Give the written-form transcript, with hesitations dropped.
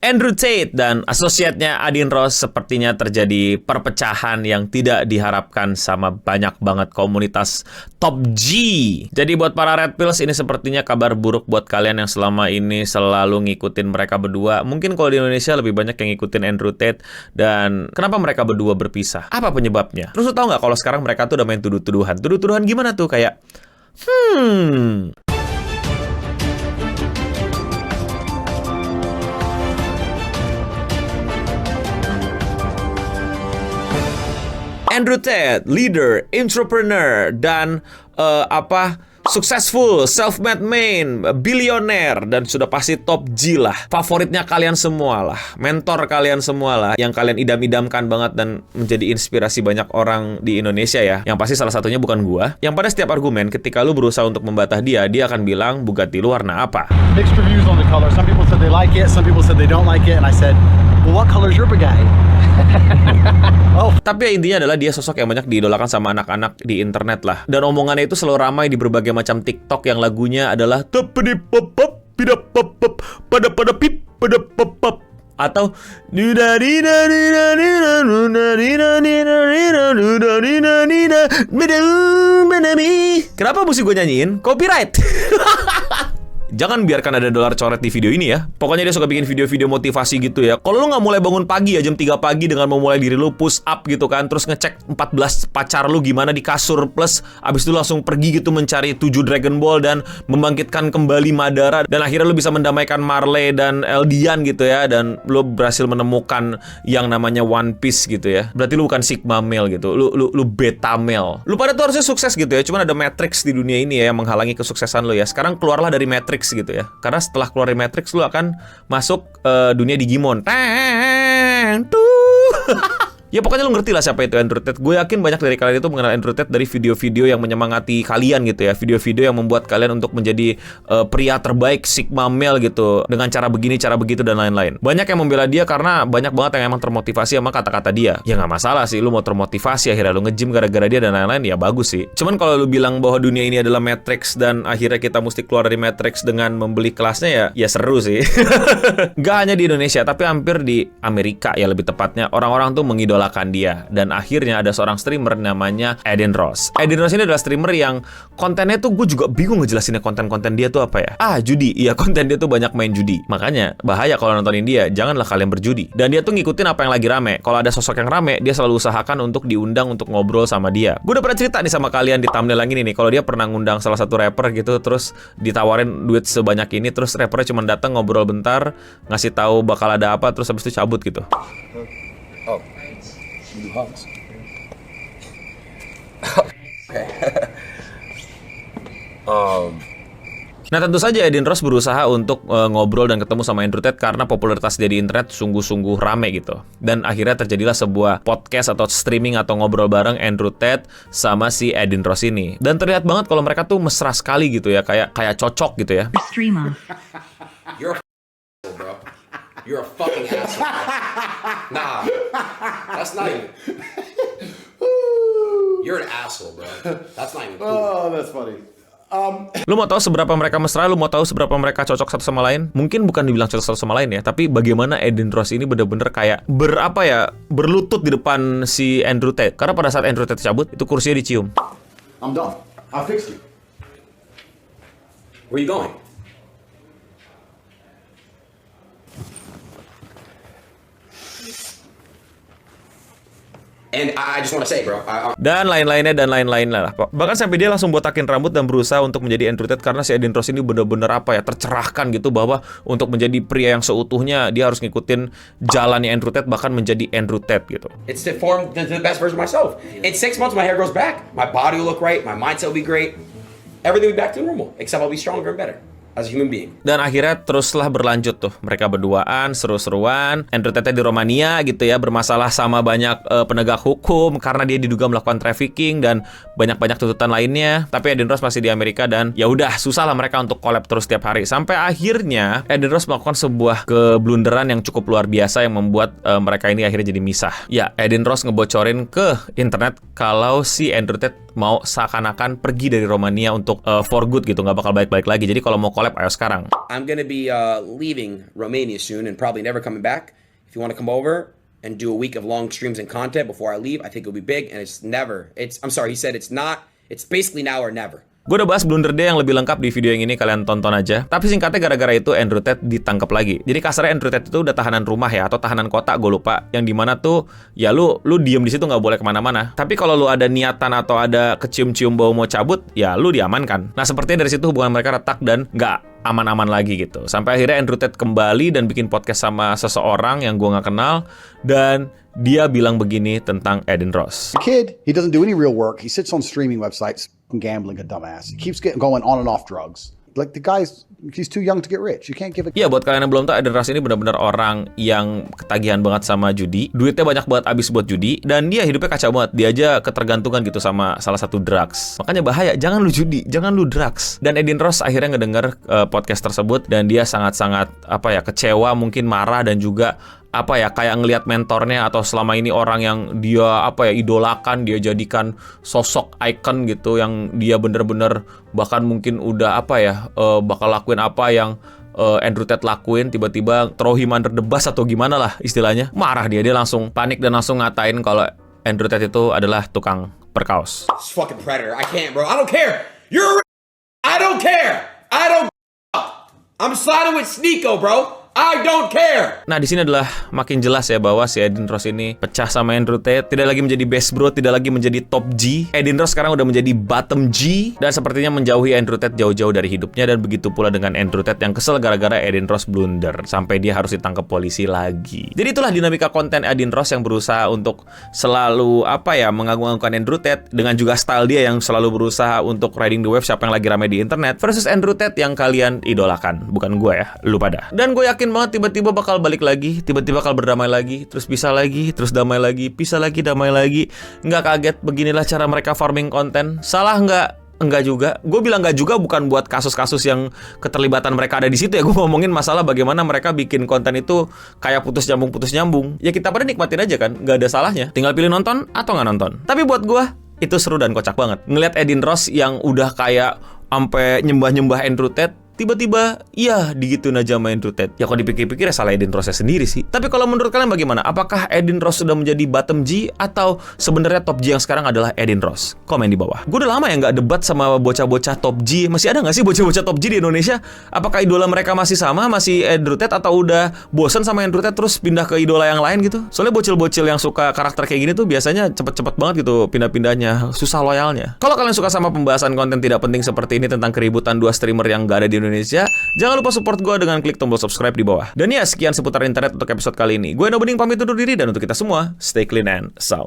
Andrew Tate dan asosiatnya Adin Ross sepertinya terjadi perpecahan yang tidak diharapkan sama banyak banget komunitas Top G. Jadi buat para Red Pills ini sepertinya kabar buruk buat kalian yang selama ini selalu ngikutin mereka berdua. Mungkin kalau di Indonesia lebih banyak yang ngikutin Andrew Tate. Dan kenapa mereka berdua berpisah? Apa penyebabnya? Terus lu tau gak kalau sekarang mereka tuh udah main tuduh-tuduhan? Tuduh-tuduhan gimana tuh? Kayak Andrew Tate, leader, entrepreneur, dan successful, self-made man, billionaire, dan sudah pasti top G lah. Favoritnya kalian semua lah, mentor kalian semua lah, yang kalian idam-idamkan banget dan menjadi inspirasi banyak orang di Indonesia ya. Yang pasti salah satunya bukan gua. Yang pada setiap argumen, ketika lu berusaha untuk membantah dia akan bilang Bugatti lu warna apa? Mixed reviews on the color. Some people said they like it, some people said they don't like it, and I said, well, what color is your Bugatti? Tapi ya intinya adalah dia sosok yang banyak diidolakan sama anak-anak di internet lah. Dan omongannya itu selalu ramai di berbagai macam TikTok yang lagunya adalah atau kenapa mesti gue nyanyiin? Copyright. Jangan biarkan ada dolar coret di video ini ya. Pokoknya dia suka bikin video-video motivasi gitu ya. Kalau lu nggak mulai bangun pagi ya jam 3 pagi dengan memulai diri lu push up gitu kan, terus ngecek 14 pacar lu gimana di kasur, plus abis itu langsung pergi gitu mencari 7 Dragon Ball dan membangkitkan kembali Madara, dan akhirnya lu bisa mendamaikan Marley dan Eldian gitu ya, dan lu berhasil menemukan yang namanya One Piece gitu ya. Berarti lu bukan Sigma male gitu. Lu beta male. Lu pada tuh harusnya sukses gitu ya. Cuman ada Matrix di dunia ini ya yang menghalangi kesuksesan lu ya. Sekarang keluarlah dari Matrix gitu ya. Karena setelah keluar dari Matrix lu akan masuk dunia Digimon. Ya pokoknya lu ngerti lah siapa itu Andrew Tate. Gue yakin banyak dari kalian itu mengenal Andrew Tate dari video-video yang menyemangati kalian gitu ya. Video-video yang membuat kalian untuk menjadi pria terbaik Sigma male gitu, dengan cara begini, cara begitu, dan lain-lain. Banyak yang membela dia karena banyak banget yang emang termotivasi sama kata-kata dia. Ya nggak masalah sih, lu mau termotivasi akhirnya lu nge-gym gara-gara dia dan lain-lain, ya bagus sih. Cuman kalau lu bilang bahwa dunia ini adalah Matrix dan akhirnya kita mesti keluar dari Matrix dengan membeli kelasnya, ya seru sih. Gak hanya di Indonesia, tapi hampir di Amerika ya lebih tepatnya. Orang-orang tuh mengidolakan dia. Dan akhirnya ada seorang streamer namanya Adin Ross. Adin Ross ini adalah streamer yang kontennya tuh gue juga bingung ngejelasinnya konten-konten dia tuh apa ya. Judi. Iya, konten dia tuh banyak main judi. Makanya bahaya kalau nontonin dia, janganlah kalian berjudi. Dan dia tuh ngikutin apa yang lagi rame. Kalau ada sosok yang rame, dia selalu usahakan untuk diundang untuk ngobrol sama dia. Gue udah pernah cerita nih sama kalian di thumbnail yang ini nih, kalau dia pernah ngundang salah satu rapper gitu, terus ditawarin duit sebanyak ini, terus rappernya cuma datang ngobrol bentar, ngasih tahu bakal ada apa, terus habis itu cabut gitu. Oh, you do hugs. Okay. Nah tentu saja Adin Ross berusaha untuk ngobrol dan ketemu sama Andrew Tate karena popularitas dia di internet sungguh-sungguh rame gitu. Dan akhirnya terjadilah sebuah podcast atau streaming atau ngobrol bareng Andrew Tate sama si Adin Ross ini. Dan terlihat banget kalau mereka tuh mesra sekali gitu ya, kayak cocok gitu ya. You're a asshole, bro. You're a fucking asshole, bro. Nah, that's not even. You're an asshole, bro. That's not even cool. Oh, that's funny. Lu mau tahu seberapa mereka mesra? Lu mau tahu seberapa mereka cocok satu sama lain? Mungkin bukan dibilang cocok satu sama lain ya, tapi bagaimana Adin Ross ini bener-bener kayak berlutut di depan si Andrew Tate. Karena pada saat Andrew Tate cabut, itu kursinya dicium. I'm done. I fixed you. Where you going? And I just want to say, bro. Dan lain-lainnya lah. Bahkan sampai dia langsung botakin rambut dan berusaha untuk menjadi Andrew Tate karena si Adin Ross ini bener-bener tercerahkan gitu bahwa untuk menjadi pria yang seutuhnya dia harus ngikutin jalannya Andrew Tate, bahkan menjadi Andrew Tate gitu. It's to form the best version of myself. In 6 months, my hair grows back. My body will look right. My mindset will be great. Everything will be back to normal, except I'll be stronger and better as a human being. Dan akhirnya teruslah berlanjut tuh. Mereka berduaan, seru-seruan. Andrew Tate di Romania gitu ya, bermasalah sama banyak penegak hukum karena dia diduga melakukan trafficking dan banyak-banyak tuntutan lainnya. Tapi Adin Ross masih di Amerika dan ya udah susah lah mereka untuk collab terus tiap hari. Sampai akhirnya Adin Ross melakukan sebuah keblunderan yang cukup luar biasa yang membuat mereka ini akhirnya jadi misah. Ya, Adin Ross ngebocorin ke internet kalau si Andrew Tate mau seakan-akan pergi dari Romania untuk for good gitu, nggak bakal balik-balik lagi. Jadi kalau mau collab, ayo sekarang. I'm gonna be leaving Romania soon and probably never coming back. If you want to come over and do a week of long streams and content before I leave, I think it'll be big. And I'm sorry, he said it's not. It's basically now or never. Gue udah bahas blunder dia yang lebih lengkap di video yang ini, kalian tonton aja. Tapi singkatnya gara-gara itu Andrew Tate ditangkap lagi. Jadi kasarnya Andrew Tate itu udah tahanan rumah ya, atau tahanan kota, gue lupa. Yang dimana tuh ya lu diem di situ nggak boleh kemana-mana. Tapi kalau lu ada niatan atau ada kecium-cium bau mau cabut, ya lu diamankan. Nah sepertinya dari situ hubungan mereka retak dan nggak aman-aman lagi gitu. Sampai akhirnya Andrew Tate kembali dan bikin podcast sama seseorang yang gue nggak kenal, dan dia bilang begini tentang Adin Ross. Kid, he doesn't do any real work. He sits on streaming websites and gambling, a dumbass. He keeps going on and off drugs. Like the guy's, he's too young to get rich. You can't give it. Iya, buat kalian yang belum tahu, Adin Ross ini benar-benar orang yang ketagihan banget sama judi. Duitnya banyak banget habis buat judi, dan dia hidupnya kacau banget. Dia aja ketergantungan gitu sama salah satu drugs. Makanya bahaya, jangan lu judi, jangan lu drugs. Dan Adin Ross akhirnya ngedenger podcast tersebut, dan dia sangat-sangat kecewa, mungkin marah, dan juga kayak ngelihat mentornya atau selama ini orang yang dia idolakan, dia jadikan sosok icon gitu, yang dia bener-bener bahkan mungkin udah bakal lakuin apa yang Andrew Tate lakuin, tiba-tiba throw him under the bus atau gimana lah istilahnya. Marah dia langsung panik dan langsung ngatain kalau Andrew Tate itu adalah tukang perkaos. This fucking predator. I can't, bro. I don't care. I don't care. I'm sliding with Sneeko, bro. I don't care. Nah, di sini adalah makin jelas ya bahwa si Adin Ross ini pecah sama Andrew Tate, tidak lagi menjadi best bro, tidak lagi menjadi top G. Adin Ross sekarang udah menjadi bottom G, dan sepertinya menjauhi Andrew Tate jauh-jauh dari hidupnya. Dan begitu pula dengan Andrew Tate yang kesel gara-gara Adin Ross blunder sampai dia harus ditangkap polisi lagi. Jadi itulah dinamika konten Adin Ross yang berusaha untuk selalu mengagung-agungkan Andrew Tate, dengan juga style dia yang selalu berusaha untuk riding the wave siapa yang lagi ramai di internet, versus Andrew Tate yang kalian idolakan, bukan gue ya, lu pada. Dan gue yakin banget tiba-tiba bakal balik lagi, tiba-tiba bakal berdamai lagi, terus pisah lagi, terus damai lagi, pisah lagi, damai lagi. Nggak kaget, beginilah cara mereka farming konten. Salah nggak? Enggak juga. Gue bilang enggak juga bukan buat kasus-kasus yang keterlibatan mereka ada di situ ya. Gue ngomongin masalah bagaimana mereka bikin konten itu kayak putus nyambung. Ya kita pada nikmatin aja kan, nggak ada salahnya. Tinggal pilih nonton atau nggak nonton. Tapi buat gue itu seru dan kocak banget. Ngeliat Adin Ross yang udah kayak sampai nyembah-nyembah Andrew Tate, tiba-tiba iya digituin aja sama Andrew Tate. Ya kalau dipikir-pikir ya salah Adin Ross sendiri sih. Tapi kalau menurut kalian bagaimana? Apakah Adin Ross sudah menjadi bottom G atau sebenarnya top G yang sekarang adalah Adin Ross? Komen di bawah. Gue udah lama ya nggak debat sama bocah-bocah top G. Masih ada nggak sih bocah-bocah top G di Indonesia? Apakah idola mereka masih sama, masih Andrew Tate, atau udah bosan sama Andrew Tate terus pindah ke idola yang lain gitu? Soalnya bocil-bocil yang suka karakter kayak gini tuh biasanya cepet-cepet banget gitu pindah-pindahnya, susah loyalnya. Kalau kalian suka sama pembahasan konten tidak penting seperti ini tentang keributan dua streamer yang nggak ada di Indonesia, jangan lupa support gue dengan klik tombol subscribe di bawah. Dan ya, sekian seputar internet untuk episode kali ini. Gue Eno Bening pamit undur diri, dan untuk kita semua, stay clean and sound.